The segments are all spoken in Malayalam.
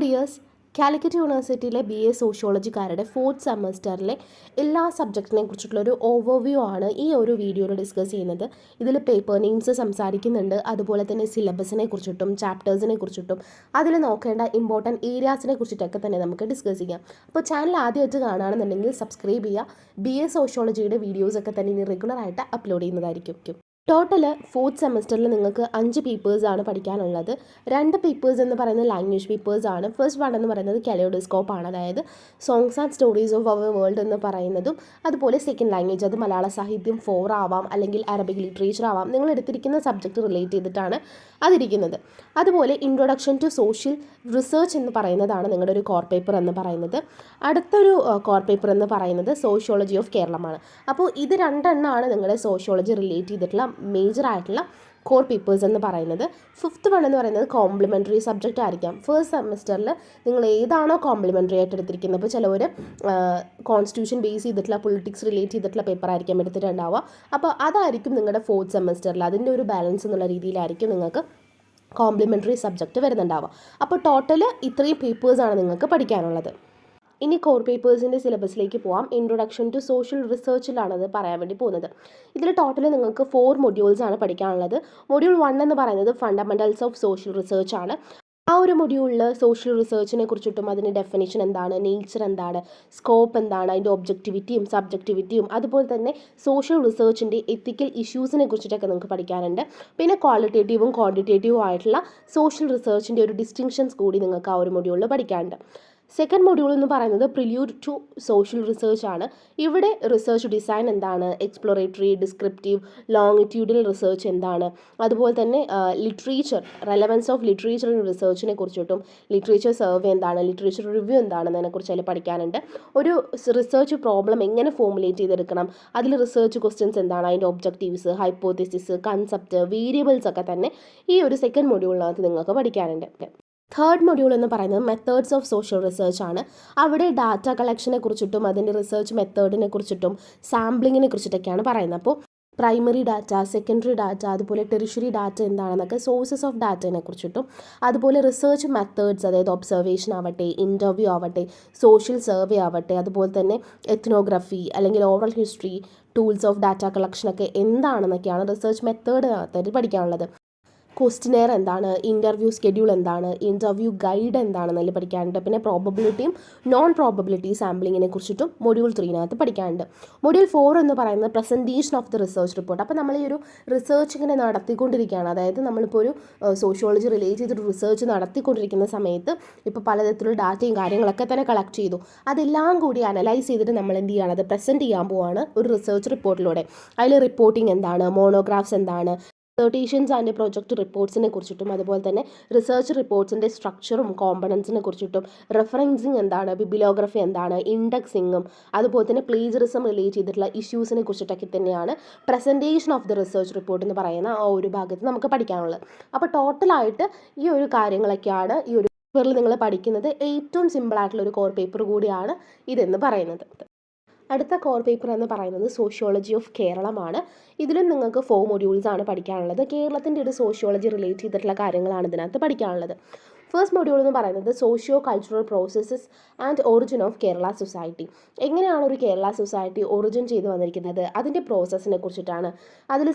ഡിയേഴ്സ്, കാലിക്കറ്റ് യൂണിവേഴ്സിറ്റിയിലെ BA സോഷ്യോളജിക്കാരുടെ 4th സെമസ്റ്ററിലെ എല്ലാ സബ്ജക്റ്റിനെ കുറിച്ചിട്ടുള്ള ഒരു ഓവർവ്യൂ ആണ് ഈ ഒരു വീഡിയോയിൽ ഡിസ്കസ് ചെയ്യുന്നത്. ഇതിൽ പേപ്പർ നെയിംസ് സംസാരിക്കുന്നുണ്ട്, അതുപോലെ തന്നെ സിലബസിനെ കുറിച്ചിട്ടും ചാപ്റ്റേഴ്സിനെ കുറിച്ചിട്ടും അതിൽ നോക്കേണ്ട ഇമ്പോർട്ടൻറ്റ് ഏരിയാസിനെ കുറിച്ചിട്ടൊക്കെ തന്നെ നമുക്ക് ഡിസ്കസ് ചെയ്യാം. അപ്പോൾ ചാനൽ ആദ്യമായിട്ട് കാണുകയാണെന്നുണ്ടെങ്കിൽ സബ്സ്ക്രൈബ് ചെയ്യുക. BA സോഷ്യോളജിയുടെ വീഡിയോസൊക്കെ തന്നെ ഇനി റെഗുലറായിട്ട് അപ്ലോഡ് ചെയ്യുന്നതായിരിക്കും. ടോട്ടൽ 4th സെമസ്റ്ററിൽ നിങ്ങൾക്ക് 5 പേപ്പേഴ്സാണ് പഠിക്കാനുള്ളത്. 2 പേപ്പേഴ്സ് എന്ന് പറയുന്നത് ലാംഗ്വേജ് പേപ്പേഴ്സാണ്. ഫസ്റ്റ് വൺ എന്ന് പറയുന്നത് കെലോഡോസ്കോപ്പ് ആണ്, അതായത് songs and stories of our world എന്ന് പറയുന്നതും, അതുപോലെ സെക്കൻഡ് ലാംഗ്വേജ് അത് മലയാള സാഹിത്യം 4 ആവാം, അല്ലെങ്കിൽ അറബിക് ലിറ്ററേച്ചർ ആവാം. നിങ്ങൾ എടുത്തിരിക്കുന്ന സബ്ജക്റ്റ് റിലേറ്റ് ചെയ്തിട്ടാണ് അതിരിക്കുന്നത്. അതുപോലെ ഇൻട്രൊഡക്ഷൻ ടു സോഷ്യൽ റിസർച്ച് എന്ന് പറയുന്നതാണ് നിങ്ങളുടെ ഒരു കോർ പേപ്പർ എന്ന് പറയുന്നത്. അടുത്തൊരു കോർ പേപ്പർ എന്ന് പറയുന്നത് സോഷ്യോളജി ഓഫ് കേരളമാണ്. അപ്പോൾ ഇത് രണ്ടെണ്ണമാണ് നിങ്ങളുടെ സോഷ്യോളജി റിലേറ്റ് ചെയ്തിട്ടുള്ള മേജർ ആയിട്ടുള്ള കോർ പേപ്പേഴ്സ് എന്ന് പറയുന്നത്. 5th വൺ എന്ന് പറയുന്നത് കോംപ്ലിമെൻ്ററി സബ്ജക്റ്റ് ആയിരിക്കാം. ഫസ്റ്റ് സെമസ്റ്ററിൽ നിങ്ങൾ ഏതാണോ കോംപ്ലിമെൻ്ററി ആയിട്ട് എടുത്തിരിക്കുന്നത്, അപ്പോൾ ചിലവർ കോൺസ്റ്റിറ്റ്യൂഷൻ ബേസ് ചെയ്തിട്ടുള്ള പൊളിറ്റിക്സ് റിലേറ്റ് ചെയ്തിട്ടുള്ള പേപ്പർ ആയിരിക്കാം എടുത്തിട്ടുണ്ടാവുക. അപ്പോൾ അതായിരിക്കും നിങ്ങളുടെ 4th സെമസ്റ്ററിൽ അതിൻ്റെ ഒരു ബാലൻസ് എന്നുള്ള രീതിയിലായിരിക്കും നിങ്ങൾക്ക് കോംപ്ലിമെൻ്ററി സബ്ജക്റ്റ് വരുന്നുണ്ടാവുക. അപ്പോൾ ടോട്ടൽ ഇത്രയും പേപ്പേഴ്സാണ് നിങ്ങൾക്ക് പഠിക്കാനുള്ളത്. ഇനി കോർ പേപ്പേഴ്സിൻ്റെ സിലബസിലേക്ക് പോവാം. ഇൻട്രൊഡക്ഷൻ ടു സോഷ്യൽ റിസർച്ചിലാണത് പറയാൻ വേണ്ടി പോകുന്നത്. ഇതിൽ ടോട്ടൽ നിങ്ങൾക്ക് 4 മൊഡ്യൂൾസാണ് പഠിക്കാനുള്ളത്. മൊഡ്യൂൾ 1 എന്ന് പറയുന്നത് ഫണ്ടമെൻ്റൽസ് ഓഫ് സോഷ്യൽ റിസർച്ച് ആണ്. ആ ഒരു മൊഡ്യൂളിൽ സോഷ്യൽ റിസർച്ചിനെ കുറിച്ചിട്ടും അതിൻ്റെ ഡെഫിനേഷൻ എന്താണ്, നേച്ചർ എന്താണ്, സ്കോപ്പ് എന്താണ്, അതിൻ്റെ ഒബ്ജക്റ്റിവിറ്റിയും സബ്ജക്റ്റിവിറ്റിയും, അതുപോലെ തന്നെ സോഷ്യൽ റിസർച്ചിൻ്റെ എത്തിക്കൽ ഇഷ്യൂസിനെ കുറിച്ചിട്ടൊക്കെ നിങ്ങൾക്ക് പഠിക്കാനുണ്ട്. പിന്നെ ക്വാളിറ്റേറ്റീവും ക്വാണ്ടിറ്റേറ്റീവും ആയിട്ടുള്ള സോഷ്യൽ റിസർച്ചിൻ്റെ ഒരു ഡിസ്റ്റിങ്ഷൻസ് കൂടി നിങ്ങൾക്ക് ആ ഒരു മൊഡ്യൂളിൽ പഠിക്കാനുണ്ട്. സെക്കൻഡ് മൊഡ്യൂൾ എന്ന് പറയുന്നത് പ്രില്യൂഡ് ടു സോഷ്യൽ റിസർച്ച് ആണ്. ഇവിടെ റിസർച്ച് ഡിസൈൻ എന്താണ്, എക്സ്പ്ലോറേറ്ററി, ഡിസ്ക്രിപ്റ്റീവ്, ലോങ്ങിറ്റ്യൂഡിനൽ റിസർച്ച് എന്താണ്, അതുപോലെ തന്നെ literature, relevance of literature in റിസർച്ചിനെ കുറിച്ചിട്ടും, ലിറ്ററേച്ചർ സർവേ എന്താണ്, ലിറ്ററേച്ചർ റിവ്യൂ എന്താണെന്നതിനെ കുറിച്ച് അതിൽ പഠിക്കാനുണ്ട്. ഒരു റിസർച്ച് പ്രോബ്ലം എങ്ങനെ ഫോമുലേറ്റ് ചെയ്തെടുക്കണം, അതിൽ റിസർച്ച് ക്വസ്റ്റ്യൻസ് എന്താണ്, അതിൻ്റെ ഒബ്ജക്റ്റീവ്സ്, ഹൈപ്പോത്തിസിസ്, കൺസെപ്റ്റ്, വേരിയബിൾസ് ഒക്കെ തന്നെ ഈ ഒരു സെക്കൻഡ് മൊഡ്യൂളിനകത്ത് നിങ്ങൾക്ക് പഠിക്കാനുണ്ട്. തേർഡ് മൊഡ്യൂൾ എന്ന് പറയുന്നത് മെത്തേഡ്സ് ഓഫ് സോഷ്യൽ റിസർച്ച് ആണ്. അവിടെ ഡാറ്റ കളക്ഷനെ കുറിച്ചിട്ടും അതിൻ്റെ റിസർച്ച് മെത്തേഡിനെ കുറിച്ചിട്ടും സാമ്പിളിങ്ങിനെ കുറിച്ചിട്ടൊക്കെയാണ് പറയുന്നത്. അപ്പോൾ പ്രൈമറി ഡാറ്റ, സെക്കൻഡറി ഡാറ്റ, അതുപോലെ ടെറിഷറി ഡാറ്റ എന്താണെന്നൊക്കെ, സോഴ്സസ് ഓഫ് ഡാറ്റയെ കുറിച്ചിട്ടും, അതുപോലെ റിസർച്ച് മെത്തേഡ്സ്, അതായത് ഒബ്സർവേഷൻ ആവട്ടെ, ഇൻ്റർവ്യൂ ആവട്ടെ, സോഷ്യൽ സർവേ ആവട്ടെ, അതുപോലെ തന്നെ എത്നോഗ്രഫി അല്ലെങ്കിൽ oral history, tools of data കളക്ഷനൊക്കെ എന്താണെന്നൊക്കെയാണ് റിസർച്ച് മെത്തേഡിനകത്തായിട്ട് പഠിക്കാനുള്ളത്. ക്വസ്റ്റിനെയർ എന്താണ്, ഇൻ്റർവ്യൂ സ്കെഡ്യൂൾ എന്താണ്, ഇൻ്റർവ്യൂ ഗൈഡ് എന്താണെന്നതിൽ പഠിക്കാനുണ്ട്. പിന്നെ പ്രോബബിലിറ്റിയും നോൺ പ്രോബബിലിറ്റി സാമ്പിളിങ്ങിനെ കുറിച്ചിട്ടും മൊഡ്യൂൾ 3 പഠിക്കാനുണ്ട്. മൊഡ്യൂൾ 4 എന്ന് പറയുന്നത് presentation of the research report. അപ്പോൾ നമ്മൾ ഈ ഒരു റിസർച്ച് ഇങ്ങനെ നടത്തിക്കൊണ്ടിരിക്കുകയാണ്, അതായത് നമ്മളിപ്പോൾ ഒരു സോഷ്യോളജി റിലേറ്റ് ചെയ്തൊരു റിസർച്ച് നടത്തിക്കൊണ്ടിരിക്കുന്ന സമയത്ത് ഇപ്പോൾ പലതരത്തിലുള്ള ഡാറ്റയും കാര്യങ്ങളൊക്കെ തന്നെ കളക്ട് ചെയ്തു, അതെല്ലാം കൂടി അനലൈസ് ചെയ്തിട്ട് നമ്മൾ എന്ത് ചെയ്യുകയാണ്, അത് പ്രസൻറ്റ് ചെയ്യാൻ പോവാണ് ഒരു റിസർച്ച് റിപ്പോർട്ടിലൂടെ. അതിൽ റിപ്പോർട്ടിംഗ് എന്താണ്, മോണോഗ്രാഫ്സ് എന്താണ്, ഡിസർട്ടേഷൻസ് ആൻഡ് പ്രൊജക്റ്റ് റിപ്പോർട്ട്സിനെ കുറിച്ചിട്ടും, അതുപോലെ തന്നെ റിസർച്ച് റിപ്പോർട്ട്സിൻ്റെ സ്ട്രക്ചറും കോമ്പണൻസിനെ കുറിച്ചിട്ടും, റെഫറൻസിങ് എന്താണ്, ബിബിലോഗ്രഫി എന്താണ്, ഇൻഡെക്സിങ്ങും, അതുപോലെ തന്നെ പ്ലേജറിസം റിലേറ്റ് ചെയ്തിട്ടുള്ള ഇഷ്യൂസിനെ കുറിച്ചിട്ടൊക്കെ തന്നെയാണ് presentation of the research report എന്ന് പറയുന്ന ആ ഒരു ഭാഗത്ത് നമുക്ക് പഠിക്കാനുള്ളത്. അപ്പോൾ ടോട്ടലായിട്ട് ഈ ഒരു കാര്യങ്ങളൊക്കെയാണ് ഈ ഒരു പേപ്പറിൽ നിങ്ങൾ പഠിക്കുന്നത്. ഏറ്റവും സിമ്പിളായിട്ടുള്ള ഒരു കോർ പേപ്പർ കൂടിയാണ് ഇതെന്ന് പറയുന്നത്. അടുത്ത കോർ പേപ്പർ എന്ന് പറയുന്നത് സോഷ്യോളജി ഓഫ് കേരളമാണ്. ഇതിലും നിങ്ങൾക്ക് 4 മൊഡ്യൂൾസാണ് പഠിക്കാനുള്ളത്. കേരളത്തിൻ്റെ ഒരു സോഷ്യോളജി റിലേറ്റ് ചെയ്തിട്ടുള്ള കാര്യങ്ങളാണ് ഇതിനകത്ത് പഠിക്കാനുള്ളത്. ഫസ്റ്റ് മൊഡ്യൂൾ എന്ന് പറയുന്നത് socio cultural processes and origin of Kerala society. എങ്ങനെയാണ് ഒരു കേരള സൊസൈറ്റി ഒറിജിൻ ചെയ്ത് വന്നിരിക്കുന്നത്, അതിൻ്റെ പ്രോസസ്സിനെ കുറിച്ചിട്ടാണ്. അതിൽ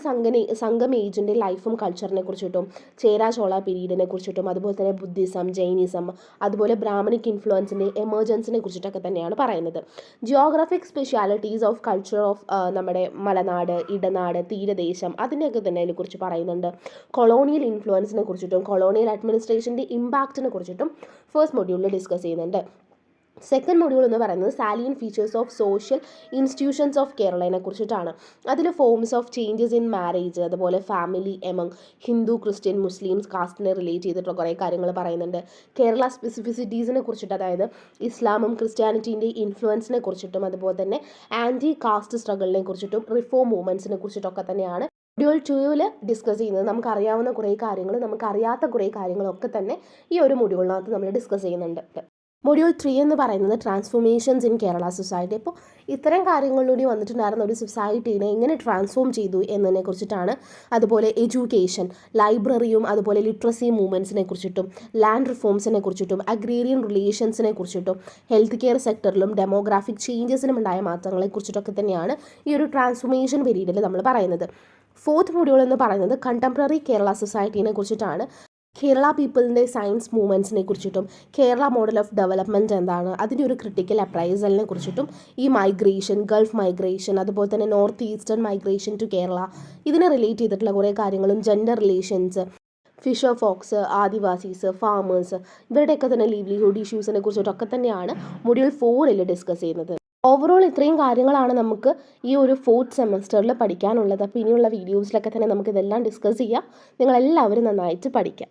സംഘം ഏജിൻ്റെ ലൈഫും കൾച്ചറിനെ കുറിച്ചിട്ടും, ചേര ചോള പീരീഡിനെ കുറിച്ചിട്ടും, അതുപോലെ തന്നെ ബുദ്ധിസം, ജൈനിസം, അതുപോലെ ബ്രാഹ്മണിക് ഇൻഫ്ലുവൻസിൻ്റെ എമർജൻസിനെ കുറിച്ചിട്ടൊക്കെ തന്നെയാണ് പറയുന്നത്. Geographic specialities of culture of നമ്മുടെ മലനാട്, ഇടനാട്, തീരദേശം, അതിനെയൊക്കെ തന്നെ അതിനെക്കുറിച്ച് പറയുന്നുണ്ട്. കൊളോണിയൽ ഇൻഫ്ലുവൻസിനെ കുറിച്ചിട്ടും കൊളോണിയൽ അഡ്മിനിസ്ട്രേഷൻ്റെ ഇമ്പാക്റ്റിനെ കുറിച്ചിട്ടും ഫസ്റ്റ് മൊഡ്യൂളിൽ ഡിസ്കസ് ചെയ്യുന്നുണ്ട്. സെക്കൻഡ് മൊഡ്യൂൾ എന്ന് പറയുന്നത് salient features of social institutions of കേരളയെ കുറിച്ചിട്ടാണ്. അതിൽ forms of changes in marriage, അതുപോലെ family among Hindu, Christian, Muslims, കാസ്റ്റിനെ റിലേറ്റ് ചെയ്തിട്ടുള്ള കുറേ കാര്യങ്ങൾ പറയുന്നുണ്ട്. കേരള സ്പെസിഫിസിറ്റീസിനെ കുറിച്ചിട്ട്, അതായത് ഇസ്ലാമും ക്രിസ്ത്യാനിറ്റീൻ്റെ ഇൻഫ്ലുവൻസിനെ കുറിച്ചിട്ടും, അതുപോലെ തന്നെ ആൻറ്റി കാസ്റ്റ് സ്ട്രഗിളിനെ കുറിച്ചിട്ടും, റിഫോം മൂവ്മെൻറ്റ്സിനെ കുറിച്ചിട്ടൊക്കെ തന്നെയാണ് മൊഡ്യൂൾ 2 ഡിസ്കസ് ചെയ്യുന്നത്. നമുക്കറിയാവുന്ന കുറേ കാര്യങ്ങൾ, നമുക്കറിയാത്ത കുറേ കാര്യങ്ങളൊക്കെ തന്നെ ഈ ഒരു മൊഡ്യൂളിനകത്ത് നമ്മൾ ഡിസ്കസ് ചെയ്യുന്നുണ്ട്. മൊഡ്യൂൾ 3 എന്ന് പറയുന്നത് ട്രാൻസ്ഫോർമേഷൻസ് ഇൻ കേരള സൊസൈറ്റി. അപ്പോൾ ഇത്തരം കാര്യങ്ങളിലൂടെ വന്നിട്ടുണ്ടായിരുന്ന ഒരു സൊസൈറ്റീനെ എങ്ങനെ ട്രാൻസ്ഫോം ചെയ്തു എന്നതിനെ കുറിച്ചിട്ടാണ്. അതുപോലെ എഡ്യൂക്കേഷൻ, ലൈബ്രറിയും അതുപോലെ ലിറ്ററസി മൂവ്മെൻറ്റ്സിനെ കുറിച്ചിട്ടും ലാൻഡ് റിഫോംസിനെ കുറിച്ചിട്ടും അഗ്രീരിയൻ റിലേഷൻസിനെ കുറിച്ചിട്ടും ഹെൽത്ത് കെയർ സെക്ടറിലും ഡെമോഗ്രാഫിക് ചേഞ്ചസിലും ഉണ്ടായ മാറ്റങ്ങളെ കുറിച്ചിട്ടൊക്കെ തന്നെയാണ് ഈ ഒരു ട്രാൻസ്ഫോർമേഷൻ പീരീഡിൽ നമ്മൾ പറയുന്നത്. 4th മൊഡ്യൂൾ എന്ന് പറയുന്നത് കണ്ടംപററി കേരള സൊസൈറ്റീനെ കുറിച്ചിട്ടാണ്. കേരള പീപ്പിളിൻ്റെ സയൻസ് മൂവ്മെൻറ്റ്സിനെ കുറിച്ചിട്ടും കേരള മോഡൽ ഓഫ് ഡെവലപ്മെൻറ്റ് എന്താണ്, അതിൻ്റെ ഒരു ക്രിട്ടിക്കൽ അപ്രൈസലിനെ കുറിച്ചിട്ടും ഈ മൈഗ്രേഷൻ, ഗൾഫ് മൈഗ്രേഷൻ, അതുപോലെ തന്നെ north eastern migration to Kerala, ഇതിനെ റിലേറ്റ് ചെയ്തിട്ടുള്ള കുറേ കാര്യങ്ങളും gender relations, fisher folks, Adivasis, farmers, ഇവരുടെയൊക്കെ തന്നെ ലീവ്ലിഹുഡ് ഇഷ്യൂസിനെ കുറിച്ചിട്ടൊക്കെ തന്നെയാണ് മൊഡ്യൂൾ 4 ഡിസ്കസ് ചെയ്യുന്നത്. ഓവറോൾ ഇത്രയും കാര്യങ്ങളാണ് നമുക്ക് ഈ ഒരു 4th സെമസ്റ്ററിൽ പഠിക്കാനുള്ളത്. അപ്പോൾ ഇനിയുള്ള വീഡിയോസിലൊക്കെ തന്നെ നമുക്കിതെല്ലാം ഡിസ്കസ് ചെയ്യാം. നിങ്ങളെല്ലാവരും നന്നായിട്ട് പഠിക്കാം.